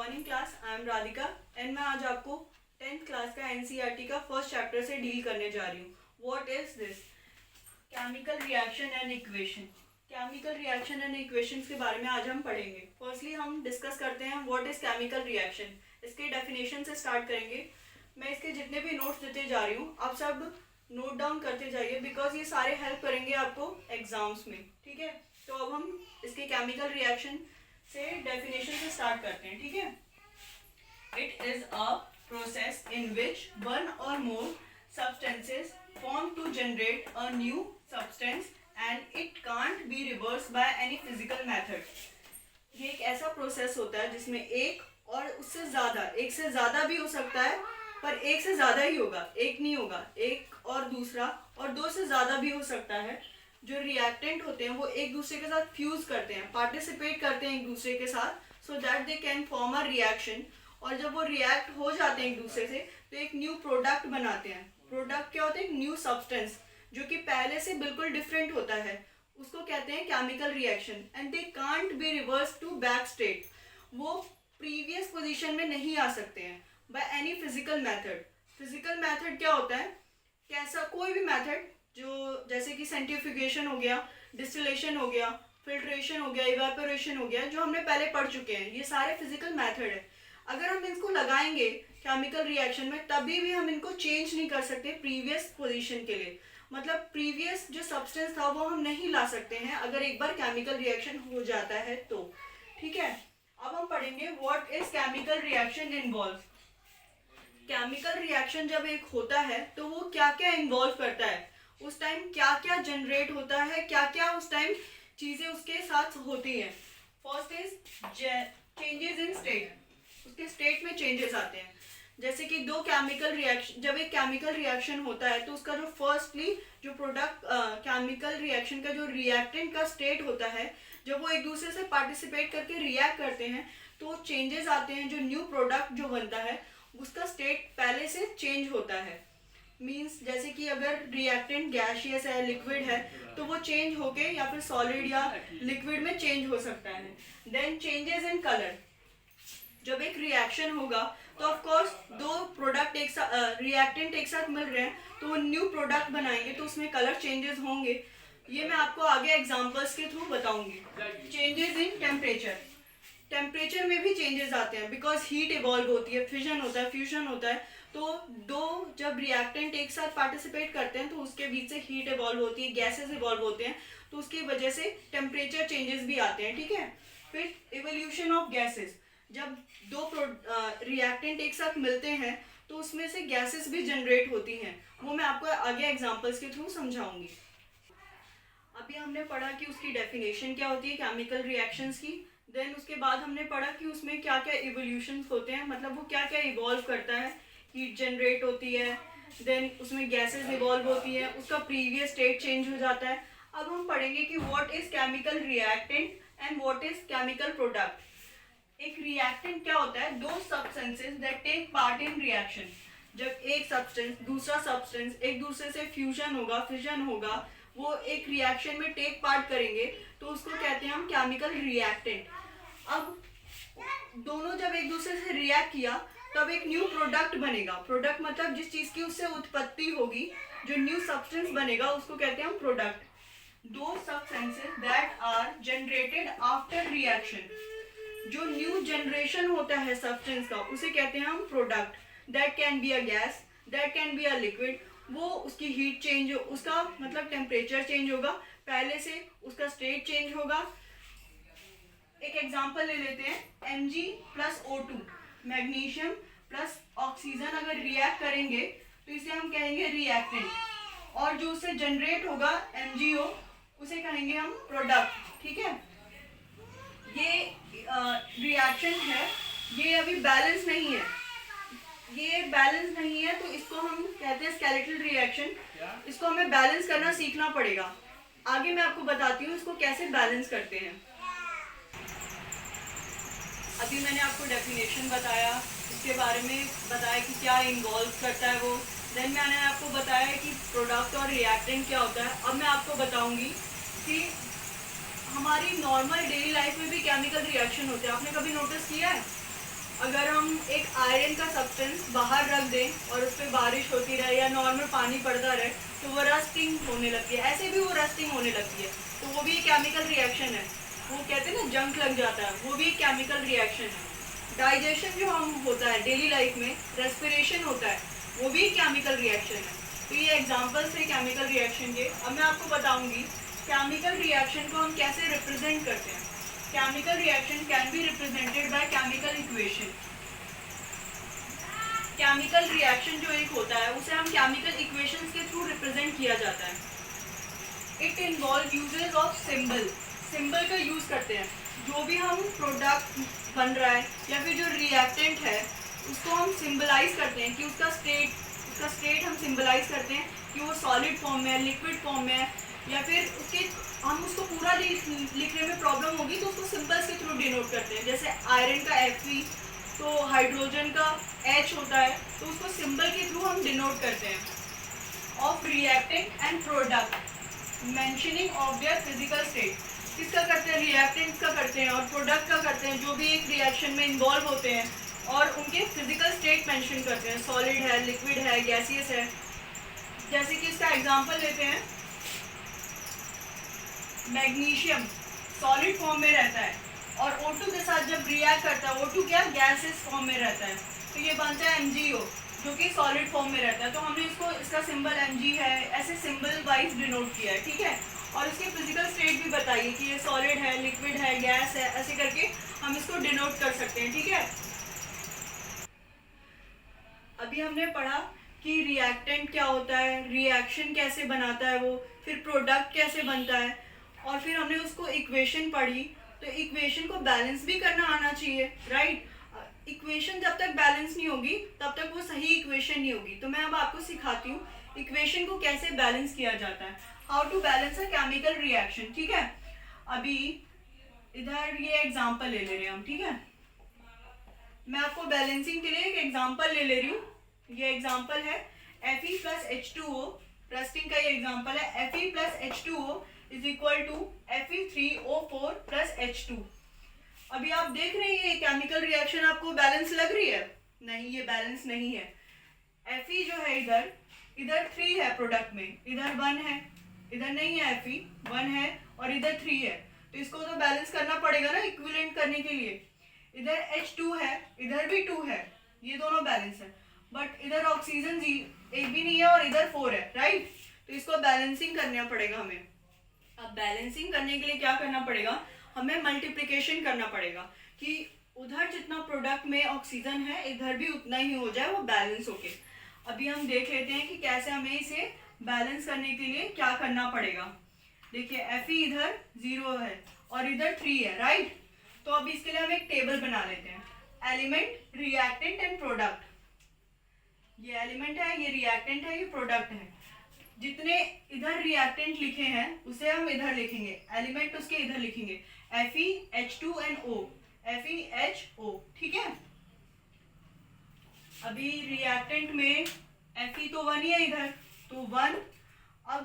Morning class. I am Radhika and मैं आज आपको 10th क्लास का एनसीईआरटी का फर्स्ट चैप्टर से डील करने जा रही हूँ। What is this? Chemical reaction and equation. Chemical reaction and equations के बारे में आज हम पढ़ेंगे। फर्स्टली हम डिस्कस करते हैं व्हाट इज केमिकल रिएक्शन। इसके डेफिनेशन से स्टार्ट करेंगे। मैं इसके जितने भी नोट्स देते जा रही हूँ आप सब नोट डाउन करते जाइए, बिकॉज ये सारे हेल्प करेंगे आपको एग्जाम्स में। ठीक है, तो अब हम इसके केमिकल रिएक्शन से डेफिनेशन से स्टार्ट करते हैं। ठीक है, it is a process in which one और मोर substances form to generate a new substance and it can't be reversed by any physical method। ये एक ऐसा प्रोसेस होता है जिसमें एक और उससे ज़्यादा, एक से ज़्यादा भी हो सकता है पर एक से ज़्यादा ही होगा, एक नहीं होगा, एक और दूसरा और दो से ज़्यादा भी हो सकता है। जो रिएक्टेंट होते हैं वो एक दूसरे के साथ फ्यूज़ करते हैं, पार्टिसिपेट करते हैं एक दूसरे के साथ, so that they can form a reaction. और जब वो रिएक्ट हो जाते हैं एक दूसरे से तो एक न्यू प्रोडक्ट बनाते हैं। प्रोडक्ट क्या होता है? एक न्यू सब्सटेंस जो कि पहले से बिल्कुल डिफरेंट होता है, उसको कहते हैं chemical reaction. And they can't be reverse to back state. वो प्रीवियस पोजीशन में नहीं आ सकते हैं by any physical method. Physical method क्या होता है? कैसा कोई भी मेथड जो जैसे कि सेंट्रीफ्यूगेशन हो गया, डिस्टिलेशन हो गया, फिल्ट्रेशन हो गया, इवेपोरेशन हो गया, जो हमने पहले पढ़ चुके हैं, ये सारे फिजिकल मेथड है। अगर हम इसको लगाएंगे केमिकल रिएक्शन में तभी भी हम इनको चेंज नहीं कर सकते प्रीवियस पोजीशन के लिए। मतलब प्रीवियस जो सब्सटेंस था वो हम नहीं ला सकते हैं अगर एक बार केमिकल रिएक्शन हो जाता है तो। ठीक है, अब हम पढ़ेंगे what is chemical reaction involve. Chemical reaction जब एक होता है तो वो क्या क्या इन्वॉल्व करता है, उस टाइम क्या क्या जनरेट होता है, क्या क्या उस टाइम चीज़ें उसके साथ होती हैं। First is changes in state. उसके स्टेट में चेंजेस आते हैं। जैसे कि दो केमिकल रिएक्शन, जब एक केमिकल रिएक्शन होता है तो उसका जो फर्स्टली जो प्रोडक्ट केमिकल रिएक्शन का जो रिएक्टेंट का स्टेट होता है, जब वो एक दूसरे से पार्टिसिपेट करके रिएक्ट करते हैं तो चेंजेस आते हैं। जो न्यू प्रोडक्ट जो बनता है उसका स्टेट पहले से चेंज होता है। मीन्स जैसे कि अगर रिएक्टेंट गैसियस है, लिक्विड है, तो वो चेंज होके या फिर सॉलिड या लिक्विड में चेंज हो सकता है। Then changes in colour. जब एक रिएक्शन होगा तो ऑफ कोर्स दो प्रोडक्ट एक साथ रिएक्टेंट एक साथ मिल रहे हैं तो वो न्यू प्रोडक्ट बनाएंगे तो उसमें कलर चेंजेस होंगे। ये मैं आपको आगे एग्जांपल्स के थ्रू बताऊंगी। Changes in temperature. टेम्परेचर में भी चेंजेस आते हैं बिकॉज हीट इवॉल्व होती है, फिजन होता है, फ्यूजन होता है। तो दो जब रिएक्टेंट एक साथ पार्टिसिपेट करते हैं तो उसके बीच से हीट इवॉल्व होती है, गैसेस इवॉल्व होते हैं, तो उसकी वजह से टेम्परेचर चेंजेस भी आते हैं। ठीक है, फिर इवोल्यूशन ऑफ गैसेस। जब दो रिएक्टेंट एक साथ मिलते हैं तो उसमें से गैसेस भी जनरेट होती हैं, वो मैं आपको आगे एग्जांपल्स के थ्रू समझाऊंगी। अभी हमने पढ़ा कि उसकी डेफिनेशन क्या होती है केमिकल रिएक्शंस की। देन उसके बाद हमने पढ़ा कि उसमें क्या क्या इवोल्यूशंस होते हैं, मतलब वो क्या क्या इवॉल्व करता है। हीट जनरेट होती है, देन उसमें गैसेस इवॉल्व होती है, उसका प्रीवियस स्टेट चेंज हो जाता है। अब हम पढ़ेंगे कि what is chemical reactant and what is chemical product. एक रिएक्टेंट क्या होता है? दो substances that take part in reaction. जब एक सब्सटेंस दूसरा सब्सटेंस एक दूसरे से फ्यूजन होगा, फिजन होगा, वो एक रिएक्शन में टेक पार्ट करेंगे तो उसको कहते हैं हम केमिकल रिएक्टेंट। अब दोनों जब एक दूसरे से रिएक्ट किया तब एक न्यू प्रोडक्ट बनेगा। प्रोडक्ट मतलब जिस चीज की उससे उत्पत्ति होगी, जो न्यू सब्सटेंस बनेगा उसको कहते हैं हम प्रोडक्ट। दो substances that are generated after reaction. जो न्यू जनरेशन होता है सब्सटेंस का उसे कहते हैं हम product. That can be a gas, that can be a liquid. वो उसकी हीट चेंज, उसका मतलब टेम्परेचर चेंज होगा, पहले से उसका स्टेट चेंज होगा। एक एग्जांपल ले लेते हैं, Mg plus O2, magnesium plus oxygen अगर रिएक्ट करेंगे तो इसे हम कहेंगे रिएक्टेंट, और जो उससे जनरेट होगा MgO उसे कहेंगे हम प्रोडक्ट। ठीक है, ये रिएक्शन है, ये अभी बैलेंस नहीं है, ये बैलेंस नहीं है तो इसको हम कहते हैं स्केलेटल रिएक्शन। इसको हमें बैलेंस करना सीखना पड़ेगा। आगे मैं आपको बताती हूँ इसको कैसे बैलेंस करते हैं। अभी मैंने आपको डेफिनेशन बताया, इसके बारे में बताया कि क्या इन्वॉल्व करता है वो। देन मैंने आपको बताया कि प्रोडक्ट और रिएक्टेंट क्या होता है। अब मैं आपको बताऊंगी कि हमारी नॉर्मल डेली लाइफ में भी केमिकल रिएक्शन होते हैं। आपने कभी नोटिस किया है? अगर हम एक आयरन का सब्सटेंस बाहर रख दें और उस पर बारिश होती रहे या नॉर्मल पानी पड़ता रहे तो वो रस्टिंग होने लगती है, ऐसे भी वो रस्टिंग होने लगती है, तो वो भी एक केमिकल रिएक्शन है। वो कहते हैं ना जंक लग जाता है, वो भी एक केमिकल रिएक्शन है। डाइजेशन जो हम होता है डेली लाइफ में, रेस्पिरेशन होता है, वो भी एक केमिकल रिएक्शन है। तो ये एग्जाम्पल्स है केमिकल रिएक्शन के। अब मैं आपको बताऊंगी केमिकल रिएक्शन को हम कैसे रिप्रेजेंट करते हैं। Chemical reaction can be represented by chemical equation. Chemical reaction जो एक होता है उसे हम केमिकल इक्वेशंस के थ्रू रिप्रेजेंट किया जाता है। It involve uses of symbol. Symbol का यूज करते हैं। जो भी हम प्रोडक्ट बन रहा है या फिर जो रिएक्टेंट है उसको हम सिंबलाइज करते हैं कि उसका स्टेट हम सिंबलाइज करते हैं कि वो सॉलिड फॉर्म में है, लिक्विड फॉर्म में है, या फिर उसके हम उसको पूरा लिखने में प्रॉब्लम होगी तो उसको सिंबल्स के थ्रू डिनोट करते हैं। जैसे आयरन का Fe, तो हाइड्रोजन का H होता है, तो उसको सिंबल के थ्रू हम डिनोट करते हैं। Of reactant and product, mentioning of their physical state. किसका करते हैं? रिएक्टेंट्स का करते हैं और प्रोडक्ट का करते हैं, जो भी एक रिएक्शन में इन्वॉल्व होते हैं, और उनके फिजिकल स्टेट मेंशन करते हैं, सॉलिड है, लिक्विड है, गैसियस है। जैसे कि इसका एग्जांपल लेते हैं, मैग्नीशियम सॉलिड फॉर्म में रहता है और O2 के साथ जब रिएक्ट करता है, O2 क्या गैसेस फॉर्म में रहता है, तो ये बनता है MgO जो कि सॉलिड फॉर्म में रहता है। तो हमने इसका सिंबल Mg है, ऐसे सिंबल वाइज डिनोट किया है, ठीक है। और इसके फिजिकल स्टेट भी बताइए कि ये सॉलिड है, लिक्विड है, गैस है, ऐसे करके हम इसको डिनोट कर सकते हैं, ठीक है। अभी हमने पढ़ा कि रिएक्टेंट क्या होता है, रिएक्शन कैसे बनाता है वो, फिर प्रोडक्ट कैसे बनता है, और फिर हमने उसको इक्वेशन पढ़ी। तो इक्वेशन को बैलेंस भी करना आना चाहिए, राइट। इक्वेशन जब तक बैलेंस नहीं होगी तब तक वो सही इक्वेशन नहीं होगी। तो मैं अब आपको सिखाती हूँ इक्वेशन को कैसे बैलेंस किया जाता है, how to balance a chemical reaction, ठीक है। अभी इधर ये एग्जांपल ले रहे हैं हम, ठीक है। मैं आपको बैलेंसिंग के लिए एक एग्जांपल ले रही हूँ। ये एग्जांपल है Fe plus H2O, रस्टिंग का ये एग्जांपल है। Fe plus H2O is equal to Fe3O4 plus H2। अभी आप देख रहे हैं ये केमिकल रिएक्शन आपको बैलेंस लग रही है? नहीं, ये बैलेंस नहीं है। Fe जो है इधर 3 है प्रोडक्ट में, इधर 1 है, इधर नहीं है Fe, 1 है और इधर 3 है, तो इसको तो बैलेंस करना पड़ेगा ना इक्विवेलेंट करने के लिए। इधर H2 है, इधर भी 2 है, ये दोनों बैलेंस है, बट इधर ऑक्सीजन एक भी नहीं है और इधर 4 है, राइट। तो इसको बैलेंसिंग करना पड़ेगा हमें। अब बैलेंसिंग करने के लिए क्या करना पड़ेगा? हमें मल्टीप्लिकेशन करना पड़ेगा कि उधर जितना प्रोडक्ट में ऑक्सीजन है इधर भी उतना ही हो जाए, वो बैलेंस होके। अभी हम देख लेते हैं कि कैसे हमें इसे बैलेंस करने के लिए क्या करना पड़ेगा। देखिए Fe इधर 0 है और इधर 3 है, राइट। तो अब इसके लिए हम एक टेबल बना लेते हैं, एलिमेंट, रिएक्टेंट एंड प्रोडक्ट। ये एलिमेंट है, ये रिएक्टेंट है, ये प्रोडक्ट है। जितने इधर रिएक्टेंट लिखे हैं उसे हम इधर लिखेंगे, एलिमेंट उसके इधर लिखेंगे, Fe, H2 and O, FeHO, ठीक है। अभी रिएक्टेंट में Fe तो 1 ही है इधर, तो 1। अब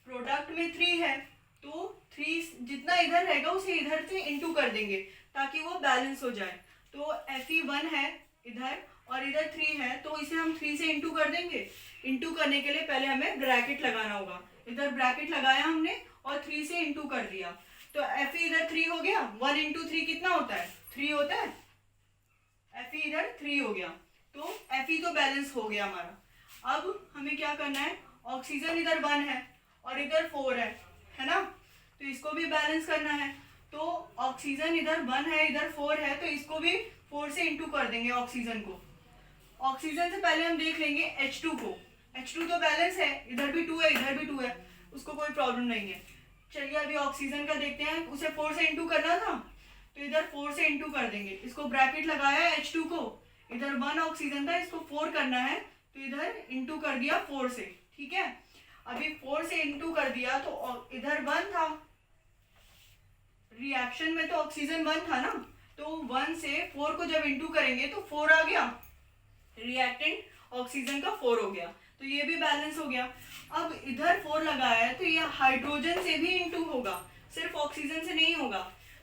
प्रोडक्ट में 3 है, तो 3 जितना इधर रहेगा उसे इधर से इंटू कर देंगे ताकि वो बैलेंस हो जाए। तो Fe 1 है इधर और इधर 3 है, तो इसे हम 3 से इंटू कर देंगे। इंटू करने के लिए पहले हमें ब्रैकेट लगाना होगा, इधर ब्रैकेट लगाया हमने और 3 से इंटू कर दिया, तो Fe इधर 3 हो गया। 1 इंटू 3 कितना होता है? 3 होता है। Fe इधर 3 हो गया, तो Fe तो बैलेंस हो गया हमारा। अब हमें क्या करना है, ऑक्सीजन इधर 1 है और इधर 4 है ना, तो इसको भी बैलेंस करना है। तो ऑक्सीजन इधर 1 है, इधर 4 है, तो इसको भी 4 से इंटू कर देंगे ऑक्सीजन को। ऑक्सीजन से पहले हम देख लेंगे H2 को, H2 तो बैलेंस है, इधर भी 2 है, इधर भी 2 है, उसको कोई प्रॉब्लम नहीं है। चलिए अभी ऑक्सीजन का देखते हैं, उसे 4 से इंटू करना था तो इधर 4 से इंटू कर देंगे। इसको ब्रैकेट लगाया H2 को, इधर 1 ऑक्सीजन था, इसको 4 करना है, तो इधर इंटू कर दिया 4 से, ठीक है। अभी 4 से इंटू कर दिया तो इधर 1 था, रिएक्शन में तो ऑक्सीजन 1 था ना, तो 1 से 4 को जब इंटू करेंगे तो 4 आ गया, रिएक्टेंट ऑक्सीजन का 4 हो गया, तो ये भी बैलेंस हो गया। अब इधर 4 लगाया है तो ये हाइड्रोजन से भी इंटू होगा, सिर्फ ऑक्सीजन से नहीं होगा।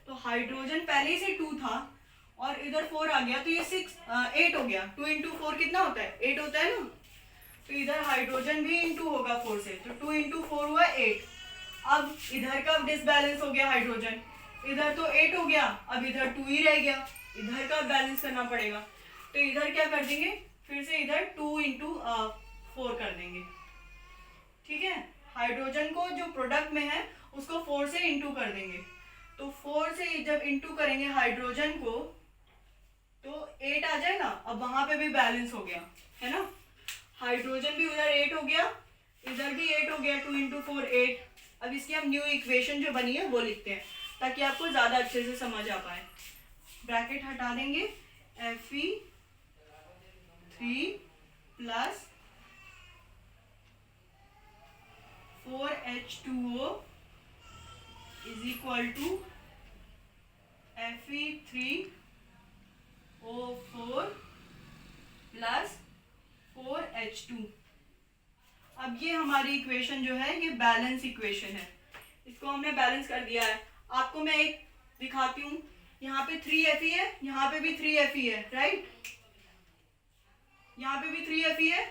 तो हाइड्रोजन पहले से 2 था और इधर 4 आ गया तो ये 8 हो गया। 2 इंटू 4 कितना होता है? 8 होता है ना। तो इधर हाइड्रोजन भी इंटू होगा 4 से, तो 2 इंटू 4 हुआ 8। अब इधर का डिसबैलेंस हो गया हाइड्रोजन, इधर तो 8 हो गया, अब इधर 2 ही रह गया, इधर का बैलेंस करना पड़ेगा। तो इधर क्या कर देंगे, फिर से इधर 2 इंटू 4 कर देंगे। ठीक है, हाइड्रोजन को जो प्रोडक्ट में है उसको 4 से इंटू कर देंगे। तो 4 से जब इंटू करेंगे हाइड्रोजन को तो 8 आ जाएगा। अब वहां पे भी बैलेंस हो गया है ना, हाइड्रोजन भी उधर 8 हो गया, इधर भी 8 हो गया, 2 इंटू 4 8। अब इसकी हम न्यू इक्वेशन जो बनी है वो लिखते हैं ताकि आपको ज़्यादा अच्छे से समझ आ पाए। ब्रैकेट हटा देंगे, Fe3 plus 4H2O is equal to Fe3O4 plus 4H2। अब ये हमारी इक्वेशन जो है ये बैलेंस इक्वेशन है, इसको हमने बैलेंस कर दिया है। आपको मैं एक दिखाती हूँ, यहाँ पे 3Fe है, यहाँ पे भी 3Fe है, राइट, यहाँ पे भी 3Fe है।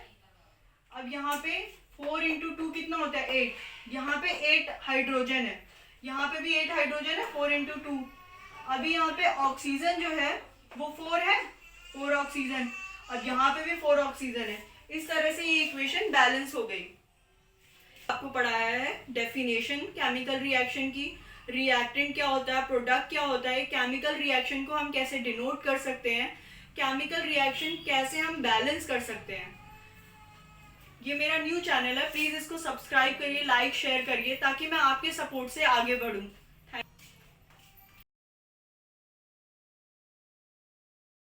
अब यहाँ पे 4 इंटू 2 कितना होता है? 8। यहाँ पे 8 हाइड्रोजन है, यहाँ पे भी 8 हाइड्रोजन है, 4 इंटू 2। अभी यहाँ पे ऑक्सीजन जो है वो 4 है, 4 ऑक्सीजन, अब यहाँ पे भी 4 ऑक्सीजन है। इस तरह से ये इक्वेशन बैलेंस हो गई। आपको पढ़ाया है डेफिनेशन केमिकल रिएक्शन की, रिएक्टेंट क्या होता है, प्रोडक्ट क्या होता है, केमिकल रिएक्शन को हम कैसे डिनोट कर सकते हैं, केमिकल रिएक्शन कैसे हम बैलेंस कर सकते हैं। ये मेरा न्यू चैनल है, प्लीज़ इसको सब्सक्राइब करिए, लाइक शेयर करिए ताकि मैं आपके सपोर्ट से आगे बढ़ूं।